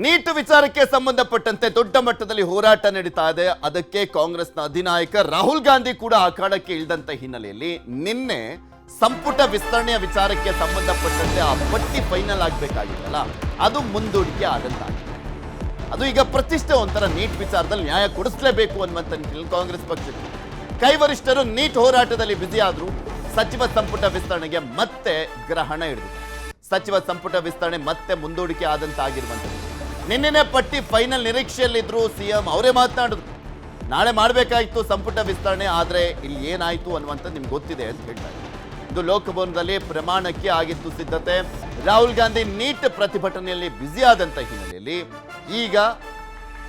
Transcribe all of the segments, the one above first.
Neat ವಿಚಾರಕ್ಕೆ ಸಂಬಂಧಪಟ್ಟಂತೆ ದೊಡ್ಡ ಮಟ್ಟದಲ್ಲಿ ಹೋರಾಟ ನಡೀತಾ ಇದೆ. ಅದಕ್ಕೆ ಕಾಂಗ್ರೆಸ್ನ ಅಧಿನಾಯಕ ರಾಹುಲ್ ಗಾಂಧಿ ಕೂಡ ಅಖಾಡಕ್ಕೆ ಇಳಿದಂತ ಹಿನ್ನೆಲೆಯಲ್ಲಿ ನಿನ್ನೆ ಸಂಪುಟ ವಿಸ್ತರಣೆಯ ವಿಚಾರಕ್ಕೆ ಸಂಬಂಧಪಟ್ಟಂತೆ ಆ ಪಟ್ಟಿ ಫೈನಲ್ ಆಗಬೇಕಾಗಿತ್ತಲ್ಲ, ಅದು ಮುಂದೂಡಿಕೆ ಆದಂತಾಗಿದೆ. ಅದು ಈಗ ಪ್ರತಿಷ್ಠೆ ಒಂಥರ ನೀಟ್ ವಿಚಾರದಲ್ಲಿ ನ್ಯಾಯ ಕೊಡಿಸಲೇಬೇಕು ಅನ್ನುವಂಥ ನಿಟ್ಟಿನಲ್ಲಿ ಕಾಂಗ್ರೆಸ್ ಪಕ್ಷದ ಕೈವರಿಷ್ಠರು ನೀಟ್ ಹೋರಾಟದಲ್ಲಿ ಬ್ಯುಸಿ ಆದ್ರು. ಸಚಿವ ಸಂಪುಟ ವಿಸ್ತರಣೆಗೆ ಮತ್ತೆ ಗ್ರಹಣ ಹಿಡಿದಿದೆ. ಸಚಿವ ಸಂಪುಟ ವಿಸ್ತರಣೆ ಮತ್ತೆ ಮುಂದೂಡಿಕೆ ಆದಂತಾಗಿರುವಂಥದ್ದು. ನಿನ್ನೆ ಪಟ್ಟಿ ಫೈನಲ್ ನಿರೀಕ್ಷೆಯಲ್ಲಿದ್ರು ಸಿಎಂ ಅವರೇ ಮಾತನಾಡಿದ್ರು. ನಾಳೆ ಮಾಡಬೇಕಾಗಿತ್ತು ಸಂಪುಟ ವಿಸ್ತರಣೆ, ಆದರೆ ಇಲ್ಲಿ ಏನಾಯಿತು ಅನ್ನುವಂಥದ್ದು ನಿಮ್ಗೆ ಗೊತ್ತಿದೆ ಅಂತ ಹೇಳ್ತಾರೆ. ಇದು ಲೋಕಭವನದಲ್ಲಿ ಪ್ರಮಾಣಕ್ಕೆ ಆಗಿತ್ತು ಸಿದ್ಧತೆ. ರಾಹುಲ್ ಗಾಂಧಿ ನೀಟ್ ಪ್ರತಿಭಟನೆಯಲ್ಲಿ ಬ್ಯುಸಿ ಆದಂಥ ಹಿನ್ನೆಲೆಯಲ್ಲಿ ಈಗ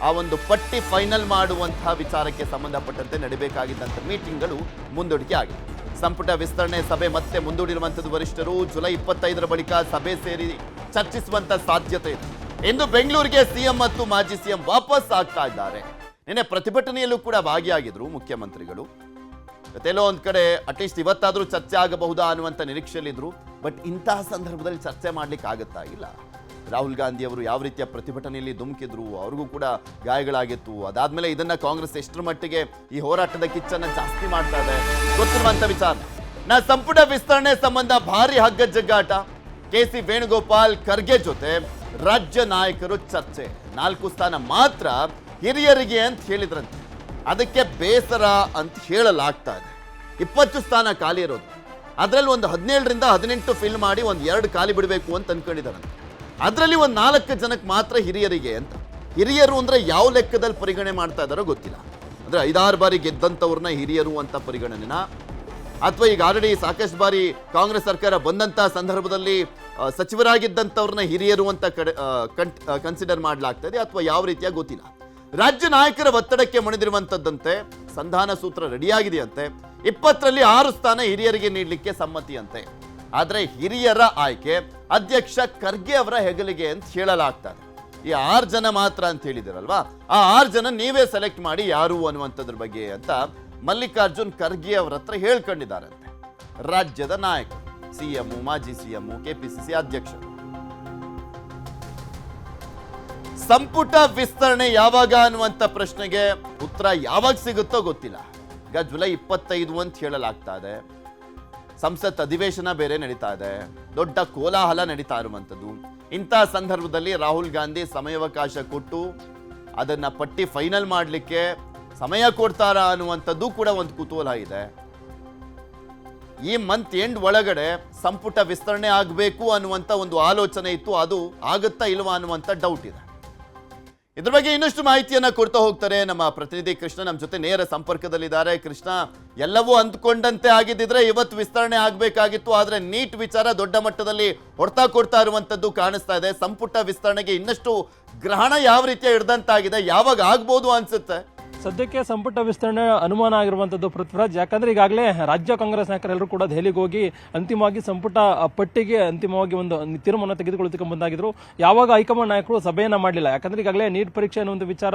ಆ ಒಂದು ಪಟ್ಟಿ ಫೈನಲ್ ಮಾಡುವಂತಹ ವಿಚಾರಕ್ಕೆ ಸಂಬಂಧಪಟ್ಟಂತೆ ನಡೀಬೇಕಾಗಿದ್ದಂಥ ಮೀಟಿಂಗ್ಗಳು ಮುಂದೂಡಿಕೆ ಆಗಿದೆ. ಸಂಪುಟ ವಿಸ್ತರಣೆ ಸಭೆ ಮತ್ತೆ ಮುಂದೂಡಿರುವಂಥದ್ದು. ವರಿಷ್ಠರು ಜುಲೈ 25ರ ಬಳಿಕ ಸಭೆ ಸೇರಿ ಚರ್ಚಿಸುವಂತ ಸಾಧ್ಯತೆ ಇದೆ. ಇಂದು ಬೆಂಗಳೂರಿಗೆ ಸಿಎಂ ಮತ್ತು ಮಾಜಿ ಸಿಎಂ ವಾಪಸ್ ಆಗ್ತಾ ಇದ್ದಾರೆ. ನಿನ್ನೆ ಪ್ರತಿಭಟನೆಯಲ್ಲೂ ಕೂಡ ಭಾಗಿಯಾಗಿದ್ರು ಮುಖ್ಯಮಂತ್ರಿಗಳು. ಎಲ್ಲೋ ಒಂದ್ ಕಡೆ ಅಟ್ಲೀಸ್ಟ್ ಇವತ್ತಾದ್ರೂ ಚರ್ಚೆ ಆಗಬಹುದಾ ಅನ್ನುವಂಥ ನಿರೀಕ್ಷೆಯಲ್ಲಿದ್ರು. ಬಟ್ ಇಂತಹ ಸಂದರ್ಭದಲ್ಲಿ ಚರ್ಚೆ ಮಾಡ್ಲಿಕ್ಕೆ ಆಗುತ್ತಾ ಇಲ್ಲ. ರಾಹುಲ್ ಗಾಂಧಿ ಅವರು ಯಾವ ರೀತಿಯ ಪ್ರತಿಭಟನೆಯಲ್ಲಿ ಧುಮುಕಿದ್ರು, ಅವ್ರಿಗೂ ಕೂಡ ಗಾಯಗಳಾಗಿತ್ತು. ಅದಾದ್ಮೇಲೆ ಇದನ್ನ ಕಾಂಗ್ರೆಸ್ ಎಷ್ಟರ ಮಟ್ಟಿಗೆ ಈ ಹೋರಾಟದ ಕಿಚ್ಚನ್ನ ಜಾಸ್ತಿ ಮಾಡ್ತಾ ಇದೆ ಗೊತ್ತಿರುವಂತ ವಿಚಾರ. ಸಂಪುಟ ವಿಸ್ತರಣೆ ಸಂಬಂಧ ಭಾರಿ ಹಗ್ಗ ಜಗ್ಗಾಟ. ಕೆ.ಸಿ. ವೇಣುಗೋಪಾಲ್ ಖರ್ಗೆ ಜೊತೆ ರಾಜ್ಯ ನಾಯಕರು ಚರ್ಚೆ. 4 ಸ್ಥಾನ ಮಾತ್ರ ಹಿರಿಯರಿಗೆ ಅಂತ ಹೇಳಿದ್ರಂತೆ. ಅದಕ್ಕೆ ಬೇಸರ ಅಂತ ಹೇಳಲಾಗ್ತಾ ಇದೆ. 20 ಸ್ಥಾನ ಖಾಲಿ ಇರೋದು, ಅದರಲ್ಲಿ ಒಂದು 17ರಿಂದ 18 ಫಿಲ್ ಮಾಡಿ ಒಂದು 2 ಖಾಲಿ ಬಿಡಬೇಕು ಅಂತ ಅನ್ಕೊಂಡಿದ್ದಾರಂತೆ. ಅದರಲ್ಲಿ ಒಂದು 4 ಜನಕ್ಕೆ ಮಾತ್ರ ಹಿರಿಯರಿಗೆ ಅಂತ. ಹಿರಿಯರು ಅಂದ್ರೆ ಯಾವ ಲೆಕ್ಕದಲ್ಲಿ ಪರಿಗಣನೆ ಮಾಡ್ತಾ ಇದ್ದಾರೋ ಗೊತ್ತಿಲ್ಲ. ಅಂದ್ರೆ 5-6 ಬಾರಿ ಗೆದ್ದಂಥವ್ರನ್ನ ಹಿರಿಯರು ಅಂತ ಪರಿಗಣನೆನ, ಅಥವಾ ಈಗ ಆಲ್ರೆಡಿ ಸಾಕಷ್ಟು ಬಾರಿ ಕಾಂಗ್ರೆಸ್ ಸರ್ಕಾರ ಬಂದಂತಹ ಸಂದರ್ಭದಲ್ಲಿ ಸಚಿವರಾಗಿದ್ದಂಥವ್ರನ್ನ ಹಿರಿಯರು ಅಂತ ಕನ್ಸಿಡರ್ ಮಾಡಲಾಗ್ತಾ ಇದೆ, ಅಥವಾ ಯಾವ ರೀತಿಯಾಗಿ ಗೊತ್ತಿಲ್ಲ. ರಾಜ್ಯ ನಾಯಕರ ಒತ್ತಡಕ್ಕೆ ಮಣಿದಿರುವಂತದ್ದಂತೆ ಸಂಧಾನ ಸೂತ್ರ ರೆಡಿಯಾಗಿದೆಯಂತೆ. 20ರಲ್ಲಿ 6 ಸ್ಥಾನ ಹಿರಿಯರಿಗೆ ನೀಡಲಿಕ್ಕೆ ಸಮ್ಮತಿಯಂತೆ. ಆದ್ರೆ ಹಿರಿಯರ ಆಯ್ಕೆ ಅಧ್ಯಕ್ಷ ಖರ್ಗೆ ಅವರ ಹೆಗಲಿಗೆ ಅಂತ ಹೇಳಲಾಗ್ತದೆ. ಈ 6 ಜನ ಮಾತ್ರ ಅಂತ ಹೇಳಿದಿರಲ್ವಾ, ಆ 6 ಜನ ನೀವೇ ಸೆಲೆಕ್ಟ್ ಮಾಡಿ ಯಾರು ಅನ್ನುವಂಥದ್ರ ಬಗ್ಗೆ ಅಂತ ಮಲ್ಲಿಕಾರ್ಜುನ್ ಖರ್ಗೆ ಅವರ ಹತ್ರ ಹೇಳ್ಕೊಂಡಿದ್ದಾರಂತೆ ರಾಜ್ಯದ ನಾಯಕರು, ಸಿಎಂ, ಮಾಜಿ ಸಿಎಂ, ಕೆಪಿಸಿಸಿ ಅಧ್ಯಕ್ಷರು. ಸಂಪುಟ ವಿಸ್ತರಣೆ ಯಾವಾಗ ಅನ್ನುವಂಥ ಪ್ರಶ್ನೆಗೆ ಉತ್ತರ ಯಾವಾಗ ಸಿಗುತ್ತೋ ಗೊತ್ತಿಲ್ಲ. ಈಗ ಜುಲೈ 25 ಅಂತ ಹೇಳಲಾಗ್ತಾ ಇದೆ. ಸಂಸತ್ ಅಧಿವೇಶನ ಬೇರೆ ನಡೀತಾ ಇದೆ, ದೊಡ್ಡ ಕೋಲಾಹಲ ನಡೀತಾ ಇರುವಂಥದ್ದು. ಇಂತಹ ಸಂದರ್ಭದಲ್ಲಿ ರಾಹುಲ್ ಗಾಂಧಿ ಸಮಯಾವಕಾಶ ಕೊಟ್ಟು ಅದನ್ನ ಪಟ್ಟಿ ಫೈನಲ್ ಮಾಡಲಿಕ್ಕೆ ಸಮಯ ಕೊಡ್ತಾರಾ ಅನ್ನುವಂಥದ್ದು ಕೂಡ ಒಂದು ಕುತೂಹಲ ಇದೆ. ಈ ಮಂತ್ ಎಂಡ್ ಒಳಗಡೆ ಸಂಪುಟ ವಿಸ್ತರಣೆ ಆಗಬೇಕು ಅನ್ನುವಂಥ ಒಂದು ಆಲೋಚನೆ ಇತ್ತು. ಅದು ಆಗುತ್ತಾ ಇಲ್ವಾ ಅನ್ನುವಂಥ ಡೌಟ್ ಇದೆ. ಇದ್ರ ಬಗ್ಗೆ ಇನ್ನಷ್ಟು ಮಾಹಿತಿಯನ್ನ ಕೊಡ್ತಾ ಹೋಗ್ತಾರೆ ನಮ್ಮ ಪ್ರತಿನಿಧಿ ಕೃಷ್ಣ ನಮ್ಮ ಜೊತೆ ನೇರ ಸಂಪರ್ಕದಲ್ಲಿದ್ದಾರೆ. ಕೃಷ್ಣ, ಎಲ್ಲವೂ ಅಂದ್ಕೊಂಡಂತೆ ಆಗಿದ್ದಿದ್ರೆ ಇವತ್ತು ವಿಸ್ತರಣೆ ಆಗಬೇಕಾಗಿತ್ತು, ಆದ್ರೆ ನೀಟ್ ವಿಚಾರ ದೊಡ್ಡ ಮಟ್ಟದಲ್ಲಿ ಹೊಡ್ತಾ ಕೊಡ್ತಾ ಇರುವಂತದ್ದು ಕಾಣಿಸ್ತಾ ಇದೆ. ಸಂಪುಟ ವಿಸ್ತರಣೆಗೆ ಇನ್ನಷ್ಟು ಗ್ರಹಣ ಯಾವ ರೀತಿಯ ಹಿಡ್ದಂತಾಗಿದೆ, ಯಾವಾಗ ಆಗ್ಬೋದು ಅನ್ಸುತ್ತೆ? ಸದ್ಯಕ್ಕೆ ಸಂಪುಟ ವಿಸ್ತರಣೆ ಅನುಮಾನ ಆಗಿರುವಂತದ್ದು ಪೃಥ್ವಿರಾಜ್. ಯಾಕಂದ್ರೆ ಈಗಾಗಲೇ ರಾಜ್ಯ ಕಾಂಗ್ರೆಸ್ ನಾಯಕರೆಲ್ಲರೂ ಕೂಡ ದೆಹಲಿಗೆ ಹೋಗಿ ಅಂತಿಮವಾಗಿ ಸಂಪುಟ ಪಟ್ಟಿಗೆ ಅಂತಿಮವಾಗಿ ಒಂದು ತೀರ್ಮಾನ ತೆಗೆದುಕೊಳ್ಳೋದಕ್ಕೆ ಮುಂದಾಗಿದ್ರು. ಯಾವಾಗ ಹೈಕಮಾಂಡ್ ನಾಯಕರು ಸಭೆಯನ್ನ ಮಾಡಲಿಲ್ಲ. ಯಾಕಂದ್ರೆ ಈಗಾಗಲೇ ನೀಟ್ ಪರೀಕ್ಷೆ ಅನ್ನೋ ಒಂದು ವಿಚಾರ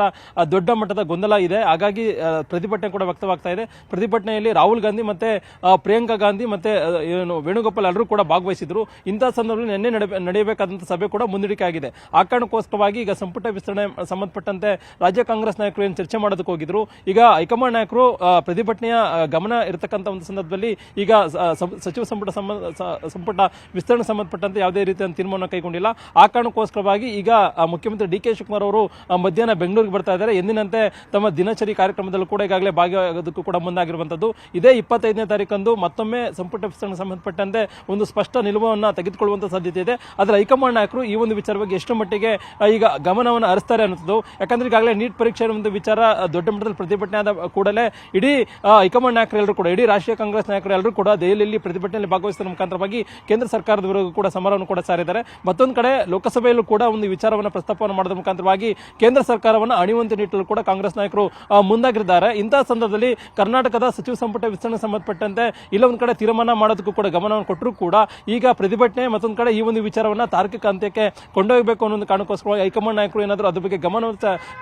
ದೊಡ್ಡ ಮಟ್ಟದ ಗೊಂದಲ ಇದೆ. ಹಾಗಾಗಿ ಪ್ರತಿಭಟನೆ ಕೂಡ ವ್ಯಕ್ತವಾಗ್ತಾ ಇದೆ. ಪ್ರತಿಭಟನೆಯಲ್ಲಿ ರಾಹುಲ್ ಗಾಂಧಿ ಮತ್ತೆ ಪ್ರಿಯಾಂಕಾ ಗಾಂಧಿ ಮತ್ತೆ ವೇಣುಗೋಪಾಲ್ ಎಲ್ಲರೂ ಕೂಡ ಭಾಗವಹಿಸಿದ್ರು. ಇಂತಹ ಸಂದರ್ಭದಲ್ಲಿ ನಿನ್ನೆ ನಡೆಯಬೇಕಾದಂತಹ ಸಭೆ ಕೂಡ ಮುಂದೂಡಿಕೆ ಆಗಿದೆ. ಆ ಕಾರಣಕ್ಕೋಸ್ಕರವಾಗಿ ಈಗ ಸಂಪುಟ ವಿಸ್ತರಣೆ ಸಂಬಂಧಪಟ್ಟಂತೆ ರಾಜ್ಯ ಕಾಂಗ್ರೆಸ್ ನಾಯಕರು ಏನು ಚರ್ಚೆ ಮಾಡೋದಕ್ಕೆ ಹೋಗಿದ್ರು. ಈಗ ಹೈಕಮಾಂಡ್ ನಾಯಕರು ಪ್ರತಿಭಟನೆಯ ಗಮನ ಇರತಕ್ಕಂಥ ಒಂದು ಸಂದರ್ಭದಲ್ಲಿ ಈಗ ಸಚಿವ ಸಂಪುಟ ವಿಸ್ತರಣೆ ಸಂಬಂಧಪಟ್ಟಂತೆ ಯಾವುದೇ ರೀತಿಯ ತೀರ್ಮಾನ ಕೈಗೊಂಡಿಲ್ಲ. ಆ ಕಾರಣಕ್ಕೋಸ್ಕರವಾಗಿ ಈಗ ಮುಖ್ಯಮಂತ್ರಿ ಡಿ ಕೆ ಶಿವಕುಮಾರ್ ಅವರು ಮಧ್ಯಾಹ್ನ ಬೆಂಗಳೂರಿಗೆ ಬರ್ತಾ ಇದ್ದಾರೆ. ಎಂದಿನಂತೆ ತಮ್ಮ ದಿನಚರಿ ಕಾರ್ಯಕ್ರಮದಲ್ಲೂ ಕೂಡ ಈಗಾಗಲೇ ಭಾಗಿಯಾಗೋದಕ್ಕೂ ಕೂಡ ಮುಂದಾಗಿರುವಂತದ್ದು. ಇದೇ 25ನೇ ತಾರೀಕಂದು ಮತ್ತೊಮ್ಮೆ ಸಂಪುಟ ವಿಸ್ತರಣೆ ಸಂಬಂಧಪಟ್ಟಂತೆ ಒಂದು ಸ್ಪಷ್ಟ ನಿಲುವನ್ನು ತೆಗೆದುಕೊಳ್ಳುವಂತ ಸಾಧ್ಯತೆ ಇದೆ. ಆದರೆ ಹೈಕಮಾಂಡ್ ನಾಯಕರು ಈ ಒಂದು ವಿಚಾರವಾಗಿ ಎಷ್ಟು ಮಟ್ಟಿಗೆ ಈಗ ಗಮನವನ್ನು ಹರಿಸ್ತಾರೆ ಅನ್ನೋದು. ಯಾಕಂದ್ರೆ ಈಗಾಗಲೇ ನೀಟ್ ಪರೀಕ್ಷೆ ಒಂದು ವಿಚಾರ ದೊಡ್ಡ ಮಟ್ಟದಲ್ಲಿ ಪ್ರತಿಭಟನೆ ಆದ ಕೂಡಲೇ ಇಡೀ ಹೈಕಮಾಂಡ್ ನಾಯಕರೆಲ್ಲರೂ ಕೂಡ, ಇಡೀ ರಾಷ್ಟ್ರೀಯ ಕಾಂಗ್ರೆಸ್ ನಾಯಕರೆಲ್ಲರೂ ಕೂಡ ದೆಹಲಿಯಲ್ಲಿ ಪ್ರತಿಭಟನೆಯಲ್ಲಿ ಭಾಗವಹಿಸುವ ಮುಖಾಂತರವಾಗಿ ಕೇಂದ್ರ ಸರ್ಕಾರದ ವಿರುದ್ಧ ಕೂಡ ಸಮರವನ್ನು ಕೂಡ ಸಾರಿದ್ದಾರೆ. ಮತ್ತೊಂದು ಕಡೆ ಲೋಕಸಭೆಯಲ್ಲೂ ಕೂಡ ಒಂದು ವಿಚಾರವನ್ನು ಪ್ರಸ್ತಾಪವನ್ನು ಮಾಡೋದ್ರ ಮುಖಾಂತರವಾಗಿ ಕೇಂದ್ರ ಸರ್ಕಾರವನ್ನು ಅಣಿಯುವಂತೆ ನಿಟ್ಟಲು ಕೂಡ ಕಾಂಗ್ರೆಸ್ ನಾಯಕರು ಮುಂದಾಗಿದ್ದಾರೆ. ಇಂತಹ ಸಂದರ್ಭದಲ್ಲಿ ಕರ್ನಾಟಕದ ಸಚಿವ ಸಂಪುಟ ವಿಸ್ತರಣೆ ಸಂಬಂಧಪಟ್ಟಂತೆ ಇಲ್ಲೊಂದು ಕಡೆ ತೀರ್ಮಾನ ಮಾಡೋದಕ್ಕೂ ಕೂಡ ಗಮನವನ್ನು ಕೊಟ್ಟರು ಕೂಡ ಈಗ ಪ್ರತಿಭಟನೆ ಮತ್ತೊಂದು ಕಡೆ ಈ ಒಂದು ವಿಚಾರವನ್ನು ತಾರ್ಕಿಕ ಅಂತ್ಯಕ್ಕೆ ಕೊಂಡೊಯ್ಯಬೇಕು ಅನ್ನೋ ಒಂದು ಕಾರಣಕ್ಕೋಸ್ಕರ ಹೈಕಮಾಂಡ್ ನಾಯಕರು ಏನಾದರೂ ಅದ್ರ ಬಗ್ಗೆ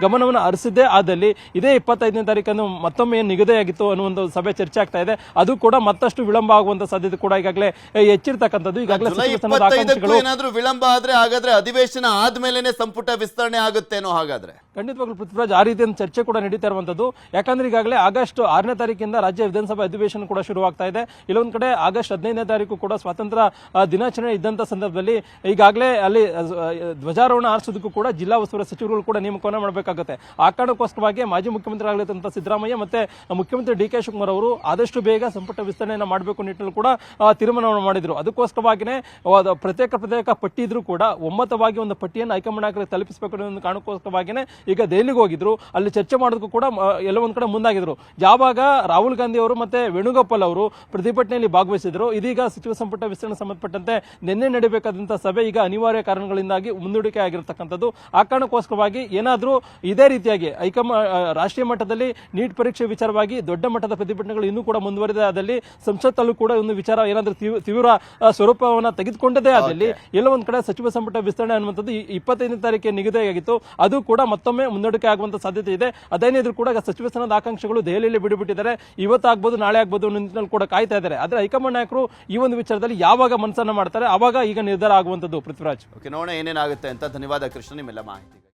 ಗಮನವನ್ನು ಹರಿಸಿದ್ದೇ ಆದಲ್ಲಿ ಇದೇ ನಿನ್ನೆ 25ನೇ ತಾರೀಕನ್ನು ಮತ್ತೊಮ್ಮೆ ಏನು ನಿಗದಿಯಾಗಿತ್ತು ಅನ್ನೋ ಒಂದು ಸಭೆ ಚರ್ಚೆ ಆಗ್ತಾ ಇದೆ. ಅದು ಕೂಡ ಮತ್ತಷ್ಟು ವಿಳಂಬ ಆಗುವಂತ ಸಾಧ್ಯತೆ ಕೂಡ ಈಗಾಗಲೇ ಹೆಚ್ಚಿರ್ತಕ್ಕಂಥದ್ದು. ಈಗಾಗಲೇ ಜುಲೈ ಸಚಿವ ಸ್ಥಾನದ 25ಕ್ಕೂ ಆಕಾಂಕ್ಷಿಗಳು ಏನಾದ್ರೂ ವಿಳಂಬ ಆದ್ರೆ ಹಾಗಾದ್ರೆ ಅಧಿವೇಶನ ಆದ್ಮೇಲೆನೆ ಸಂಪುಟ ವಿಸ್ತರಣೆ ಆಗುತ್ತೇನೋ ಹಾಗಾದ್ರೆ. ಖಂಡಿತವಾಗ್ಲೂ ಪೃಥ್ವಿರಾಜ್, ಆ ರೀತಿಯ ಚರ್ಚೆ ಕೂಡ ನಡೀತಾ ಇರುವಂತದ್ದು. ಯಾಕಂದ್ರೆ ಈಗಾಗಲೇ ಆಗಸ್ಟ್ 6ನೇ ತಾರೀಕಿಂದ ರಾಜ್ಯ ವಿಧಾನಸಭಾ ಅಧಿವೇಶನ ಕೂಡ ಶುರುವಾಗ್ತಾ ಇದೆ. ಇಲ್ಲೊಂದ್ ಕಡೆ ಆಗಸ್ಟ್ 15ನೇ ತಾರೀಕು ಕೂಡ ಸ್ವಾತಂತ್ರ್ಯ ದಿನಾಚರಣೆ ಇದ್ದಂತ ಸಂದರ್ಭದಲ್ಲಿ ಈಗಾಗಲೇ ಅಲ್ಲಿ ಧ್ವಜಾರೋಹಣ ಆರಿಸೋದಕ್ಕೂ ಕೂಡ ಜಿಲ್ಲಾ ಉಸ್ತುವಾರಿ ಸಚಿವರುಗಳು ಕೂಡ ನೇಮಕವನ್ನ ಮಾಡಬೇಕಾಗುತ್ತೆ. ಆ ಕಾರಣಕ್ಕೋಸ್ಕರವಾಗಿ ಮಾಜಿ ಮುಖ್ಯಮಂತ್ರಿಗಳಾಗಿದ್ದಂತ ಸಿದ್ದರಾಮಯ್ಯ ಮತ್ತೆ ಮುಖ್ಯಮಂತ್ರಿ ಡಿ ಕೆ ಶಿವಕುಮಾರ್ ಅವರು ಆದಷ್ಟು ಬೇಗ ಸಂಪುಟ ವಿಸ್ತರಣೆಯನ್ನು ಮಾಡಬೇಕು ನಿಟ್ಟಿನಲ್ಲಿ ಕೂಡ ತೀರ್ಮಾನವನ್ನು ಮಾಡಿದ್ರು. ಅದಕ್ಕೋಸ್ಕರವಾಗಿನೇ ಪ್ರತ್ಯೇಕ ಪಟ್ಟಿ ಇದ್ರೂ ಕೂಡ ಒಮ್ಮತವಾಗಿ ಒಂದು ಪಟ್ಟಿಯನ್ನು ಹೈಕಮಾಂಡ್ ನಾಯಕರಿಗೆ ತಲುಪಿಸಬೇಕು ಅನ್ನೋ ಒಂದು ಕಾರಣಕ್ಕೋಸ್ಕರವಾಗಿನೇ ಈಗ ದೆಹಲಿಗೆ ಹೋಗಿದ್ರು. ಅಲ್ಲಿ ಚರ್ಚೆ ಮಾಡೋದಕ್ಕೂ ಕೂಡ ಎಲ್ಲ ಒಂದ್ ಕಡೆ ಮುಂದಾಗಿದ್ರು. ಯಾವಾಗ ರಾಹುಲ್ ಗಾಂಧಿ ಅವರು ಮತ್ತೆ ವೇಣುಗೋಪಾಲ್ ಅವರು ಪ್ರತಿಭಟನೆಯಲ್ಲಿ ಭಾಗವಹಿಸಿದ್ರು, ಇದೀಗ ಸಚಿವ ಸಂಪುಟ ವಿಸ್ತರಣೆ ಸಂಬಂಧಪಟ್ಟಂತೆ ನಿನ್ನೆ ನಡೆಯಬೇಕಾದಂತಹ ಸಭೆ ಈಗ ಅನಿವಾರ್ಯ ಕಾರಣಗಳಿಂದಾಗಿ ಮುಂದೂಡಿಕೆ ಆಗಿರತಕ್ಕಂಥದ್ದು. ಆ ಕಾರಣಕ್ಕೋಸ್ಕರವಾಗಿ ಏನಾದರೂ ಇದೇ ರೀತಿಯಾಗಿ ರಾಷ್ಟ್ರೀಯ ಮಟ್ಟದಲ್ಲಿ ನೀಟ್ ಪರೀಕ್ಷೆ ವಿಚಾರವಾಗಿ ದೊಡ್ಡ ಮಟ್ಟದ ಪ್ರತಿಭಟನೆಗಳು ಇನ್ನೂ ಕೂಡ ಮುಂದುವರಿದಾದಲ್ಲಿ ಸಂಸತ್ತಲ್ಲೂ ಕೂಡ ಒಂದು ವಿಚಾರ ಏನಾದರೂ ತೀವ್ರ ಸ್ವರೂಪವನ್ನು ತೆಗೆದುಕೊಂಡದೇ ಆದಲ್ಲಿ ಎಲ್ಲ ಒಂದ್ ಕಡೆ ಸಚಿವ ಸಂಪುಟ ವಿಸ್ತರಣೆ ಅನ್ನುವಂಥದ್ದು 25ನೇ ತಾರೀಕಿಗೆ ನಿಗದಿಯಾಗಿತ್ತು. ಅದು ಕೂಡ ಮತ್ತೊಮ್ಮೆ ಮುಂದೂಡಿಕೆ ಆಗುವಂತ ಸಾಧ್ಯತೆ ಇದೆ. ಅದೇನಿದ್ರು ಕೂಡ ಸಚಿವ ಸ್ಥಾನದ ಆಕಾಂಕ್ಷಿಗಳು ದೆಹಲಿಯಲ್ಲಿ ಬಿಡುಬಿಟ್ಟಿದ್ದಾರೆ. ಇವತ್ತಾಗಬಹುದು, ನಾಳೆ ಆಗಬಹುದು ಅನ್ನೋ ನಿಟ್ಟಿನಲ್ಲಿ ಕೂಡ ಕಾಯ್ತಾ ಇದ್ದಾರೆ. ಆದ್ರೆ ಹೈಕಮಾಂಡ್ ನಾಯಕರು ಈ ಒಂದು ವಿಚಾರದಲ್ಲಿ ಯಾವಾಗ ಮನಸ್ಸನ್ನ ಮಾಡ್ತಾರೆ, ಆವಾಗ ಈಗ ನಿರ್ಧಾರ ಆಗುವಂತದ್ದು. ಪೃಥ್ವಿರಾಜ್, ಓಕೆ, ನೋಡೋಣ ಏನೇನಾಗುತ್ತೆ ಅಂತ. ಧನ್ಯವಾದ ಕೃಷ್ಣ ನಿಮ್ಮೆಲ್ಲ ಮಾಹಿತಿ.